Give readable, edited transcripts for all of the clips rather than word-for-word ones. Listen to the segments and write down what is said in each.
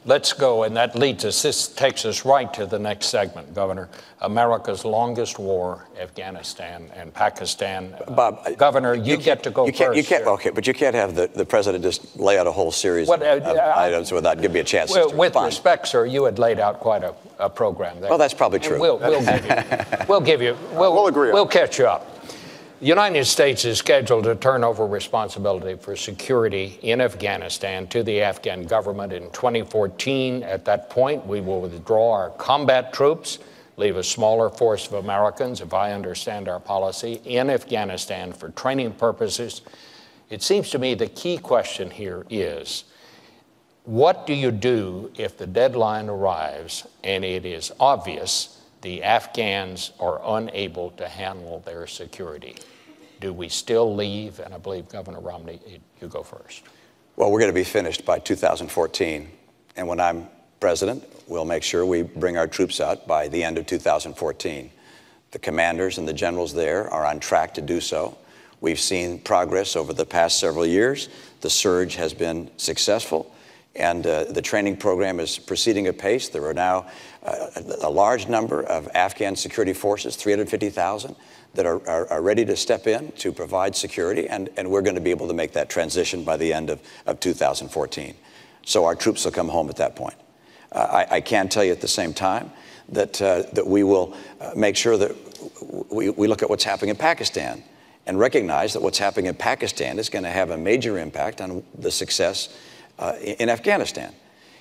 Let's go, and that leads us, this takes us right to the next segment, Governor. America's longest war, Afghanistan and Pakistan. Bob, Governor, you get to go first. Okay, but you can't have the president just lay out a whole series of items without giving me a chance to With respect, sir, you had laid out quite a program there. Well, that's probably true. We'll agree. We'll catch you up. The United States is scheduled to turn over responsibility for security in Afghanistan to the Afghan government in 2014. At that point, we will withdraw our combat troops, leave a smaller force of Americans, if I understand our policy, in Afghanistan for training purposes. It seems to me the key question here is, what do you do if the deadline arrives and it is obvious the Afghans are unable to handle their security? Do we still leave? And I believe, Governor Romney, you go first. Well, we're going to be finished by 2014. And when I'm president, we'll make sure we bring our troops out by the end of 2014. The commanders and the generals there are on track to do so. We've seen progress over the past several years. The surge has been successful, and the training program is proceeding apace. There are now a large number of Afghan security forces, 350,000, that are ready to step in to provide security, and we're going to be able to make that transition by the end of 2014. So our troops will come home at that point. I can tell you at the same time that we will make sure that we look at what's happening in Pakistan and recognize that what's happening in Pakistan is going to have a major impact on the success in Afghanistan.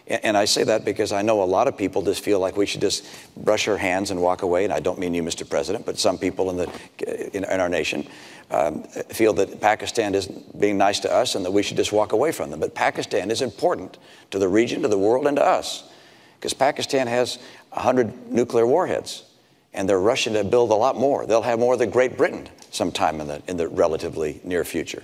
And I say that because I know a lot of people just feel like we should just brush our hands and walk away. And I don't mean you, Mr. President, but some people in our nation feel that Pakistan isn't being nice to us and that we should just walk away from them. But Pakistan is important to the region, to the world, and to us, because Pakistan has 100 nuclear warheads, and they're rushing to build a lot more. They'll have more than Great Britain sometime in the relatively near future.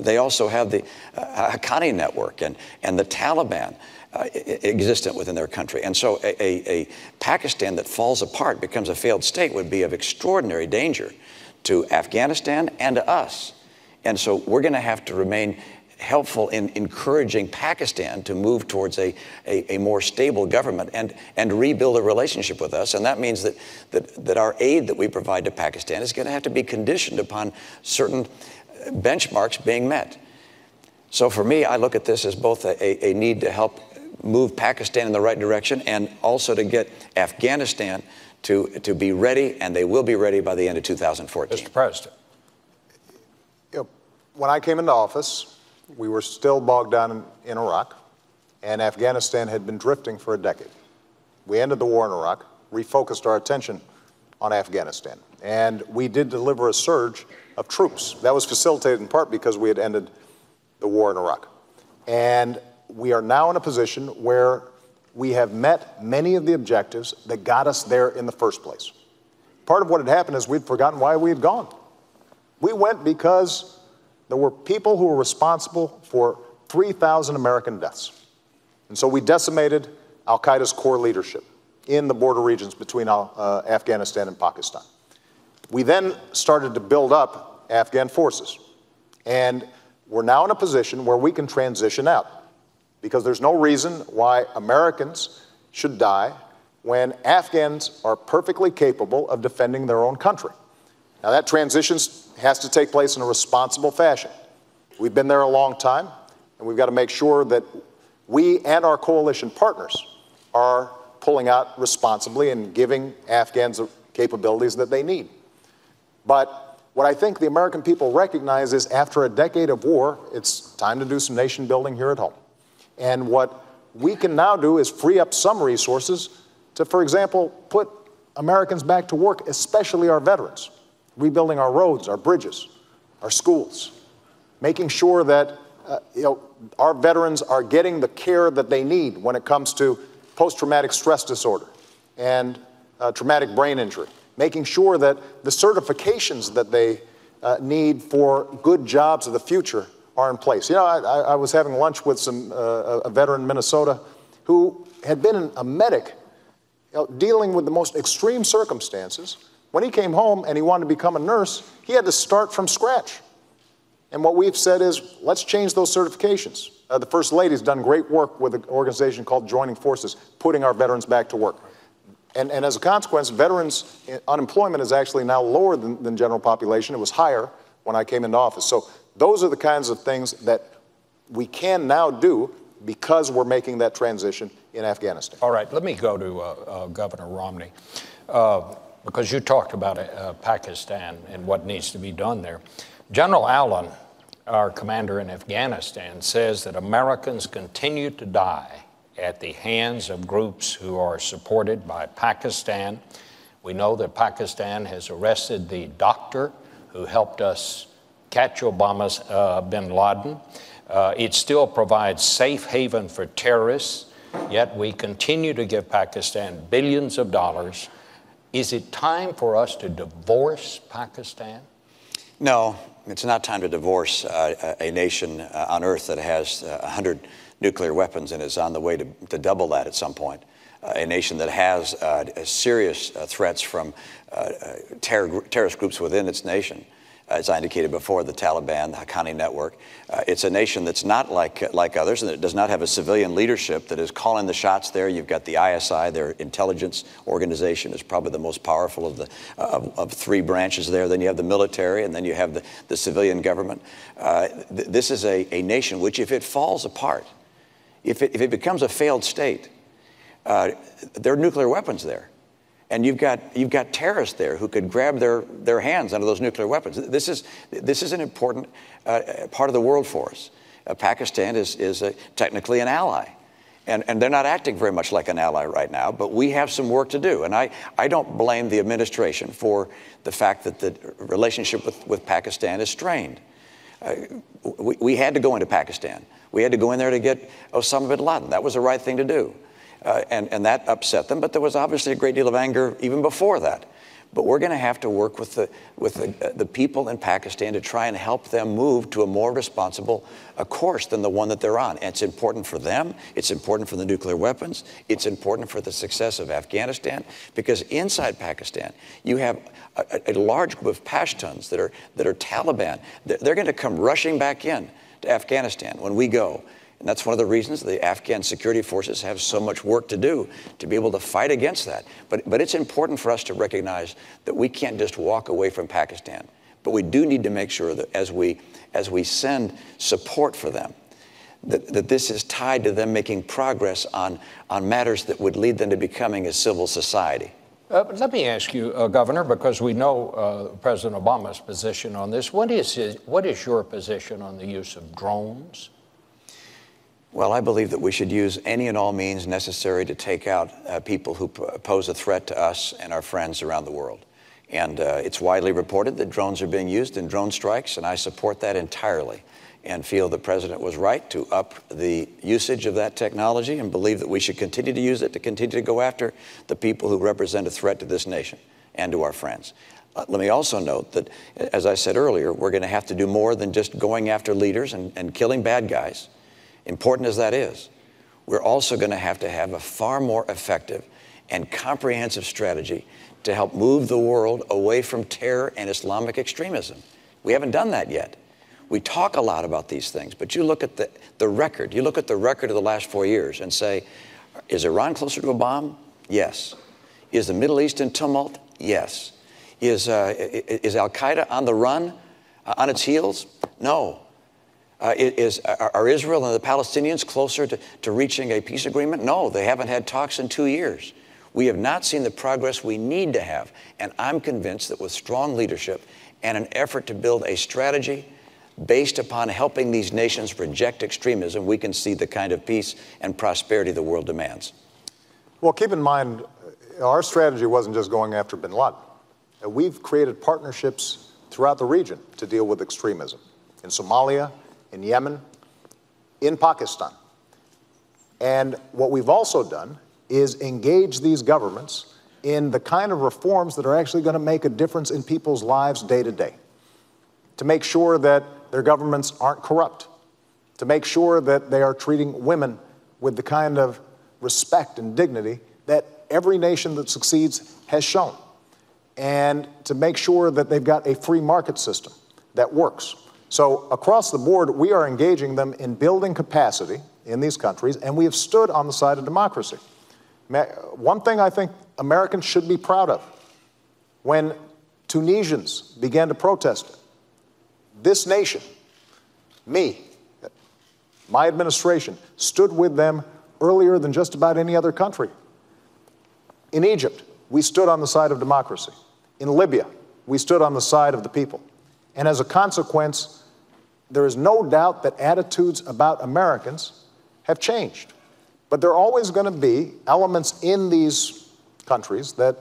They also have the Haqqani network and the Taliban existent within their country. And so a Pakistan that falls apart, becomes a failed state, would be of extraordinary danger to Afghanistan and to us. And so we're going to have to remain helpful in encouraging Pakistan to move towards a more stable government and rebuild a relationship with us. And that means that our aid that we provide to Pakistan is going to have to be conditioned upon certain benchmarks being met. So for me, I look at this as both a need to help move Pakistan in the right direction and also to get Afghanistan to be ready, and they will be ready by the end of 2014. Mr. President. When I came into office, we were still bogged down in Iraq, and Afghanistan had been drifting for a decade. We ended the war in Iraq, refocused our attention on Afghanistan, and we did deliver a surge of troops. That was facilitated in part because we had ended the war in Iraq. And we are now in a position where we have met many of the objectives that got us there in the first place. Part of what had happened is we'd forgotten why we had gone. We went because there were people who were responsible for 3,000 American deaths. And so we decimated al-Qaeda's core leadership in the border regions between Afghanistan and Pakistan. We then started to build up Afghan forces. And we're now in a position where we can transition out, because there's no reason why Americans should die when Afghans are perfectly capable of defending their own country. Now, that transition has to take place in a responsible fashion. We've been there a long time, and we've got to make sure that we and our coalition partners are pulling out responsibly and giving Afghans the capabilities that they need. But what I think the American people recognize is, after a decade of war, it's time to do some nation building here at home. And what we can now do is free up some resources to, for example, put Americans back to work, especially our veterans, rebuilding our roads, our bridges, our schools, making sure that our veterans are getting the care that they need when it comes to post-traumatic stress disorder and traumatic brain injury, making sure that the certifications that they need for good jobs of the future are in place. You know, I was having lunch with a veteran in Minnesota who had been a medic, dealing with the most extreme circumstances. When he came home and he wanted to become a nurse, he had to start from scratch. And what we've said is, let's change those certifications. The First Lady's done great work with an organization called Joining Forces, putting our veterans back to work. And as a consequence, veterans' unemployment is actually now lower than general population. It was higher when I came into office. So those are the kinds of things that we can now do because we're making that transition in Afghanistan. All right, let me go to Governor Romney, because you talked about Pakistan and what needs to be done there. General Allen, our commander in Afghanistan, says that Americans continue to die at the hands of groups who are supported by Pakistan. We know that Pakistan has arrested the doctor who helped us catch Obama's bin Laden. It still provides safe haven for terrorists, yet we continue to give Pakistan billions of dollars. Is it time for us to divorce Pakistan? No, it's not time to divorce a nation on earth that has 100 nuclear weapons and is on the way to double that at some point. A nation that has serious threats from terrorist groups within its nation. As I indicated before, the Taliban, the Haqqani network. It's a nation that's not like others, and it does not have a civilian leadership that is calling the shots there. You've got the ISI, their intelligence organization, is probably the most powerful of three branches there. Then you have the military, and then you have the civilian government. This is a nation which, if it falls apart, if it becomes a failed state, there are nuclear weapons there. And you've got terrorists there who could grab their hands onto those nuclear weapons. This is an important part of the world for us. Pakistan is technically an ally. And they're not acting very much like an ally right now, but we have some work to do. And I don't blame the administration for the fact that the relationship with Pakistan is strained. We had to go into Pakistan. We had to go in there to get Osama bin Laden. That was the right thing to do. And that upset them, but there was obviously a great deal of anger even before that. But we're going to have to work with the people in Pakistan to try and help them move to a more responsible course than the one that they're on. And it's important for them. It's important for the nuclear weapons. It's important for the success of Afghanistan, because inside Pakistan, you have a large group of Pashtuns that are Taliban. They're going to come rushing back in to Afghanistan when we go. And that's one of the reasons the Afghan security forces have so much work to do to be able to fight against that. But it's important for us to recognize that we can't just walk away from Pakistan. But we do need to make sure that as we send support for them, that this is tied to them making progress on matters that would lead them to becoming a civil society. Let me ask you, Governor, because we know President Obama's position on this. What is your position on the use of drones? Well, I believe that we should use any and all means necessary to take out people who pose a threat to us and our friends around the world. And it's widely reported that drones are being used in drone strikes, and I support that entirely and feel the President was right to up the usage of that technology and believe that we should continue to use it to continue to go after the people who represent a threat to this nation and to our friends. Let me also note that, as I said earlier, we're going to have to do more than just going after leaders and killing bad guys. Important as that is, we're also going to have a far more effective and comprehensive strategy to help move the world away from terror and Islamic extremism. We haven't done that yet. We talk a lot about these things, but you look at the record. You look at the record of the last 4 years and say, is Iran closer to a bomb? Yes. Is the Middle East in tumult? Yes. Is al-Qaeda on the run, on its heels? No. Are Israel and the Palestinians closer to reaching a peace agreement? No, they haven't had talks in 2 years. We have not seen the progress we need to have. And I'm convinced that with strong leadership and an effort to build a strategy based upon helping these nations reject extremism, we can see the kind of peace and prosperity the world demands. Well, keep in mind, our strategy wasn't just going after bin Laden. We've created partnerships throughout the region to deal with extremism. In Somalia, in Yemen, in Pakistan. And what we've also done is engage these governments in the kind of reforms that are actually going to make a difference in people's lives day to day, to make sure that their governments aren't corrupt, to make sure that they are treating women with the kind of respect and dignity that every nation that succeeds has shown, and to make sure that they've got a free market system that works. So across the board, we are engaging them in building capacity in these countries, and we have stood on the side of democracy. One thing I think Americans should be proud of, when Tunisians began to protest, this nation, me, my administration, stood with them earlier than just about any other country. In Egypt, we stood on the side of democracy. In Libya, we stood on the side of the people. And as a consequence, there is no doubt that attitudes about Americans have changed. But there are always going to be elements in these countries that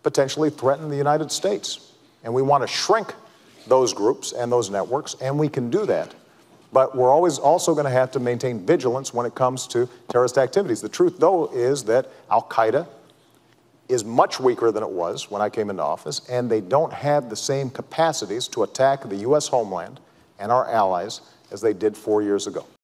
potentially threaten the United States. And we want to shrink those groups and those networks, and we can do that. But we're always also going to have to maintain vigilance when it comes to terrorist activities. The truth, though, is that al-Qaeda is much weaker than it was when I came into office, and they don't have the same capacities to attack the U.S. homeland and our allies as they did 4 years ago.